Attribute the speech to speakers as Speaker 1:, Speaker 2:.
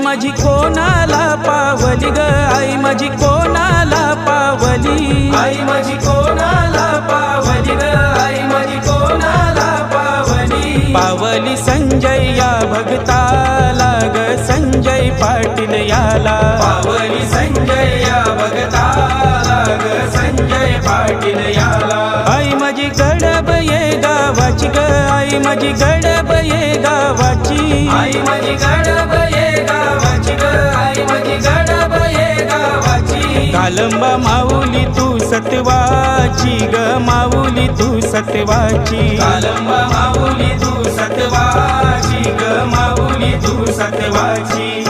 Speaker 1: माझी कोणाला पावली ग, आई माझी कोणाला पावली,
Speaker 2: आई माझी कोणाला पावली ग, आई माझी कोणाला पावली.
Speaker 1: पावली संजय या भगताला ग, संजय पाटील याला,
Speaker 2: पावली संजय या भगताला ग, संजय पाटील याला.
Speaker 1: आई माझी गडब ये गावाची ग, आई माझी गडब ये गावाची,
Speaker 2: आई माझी गडब ये गावाची ग, आई माझी गडब ये गावाची.
Speaker 1: कालंबा माऊली तू सत्वाची ग, माऊली तू सत्वाची,
Speaker 2: कालंबा माऊली तू सत्वाची ग, माऊली तू सत्वाची.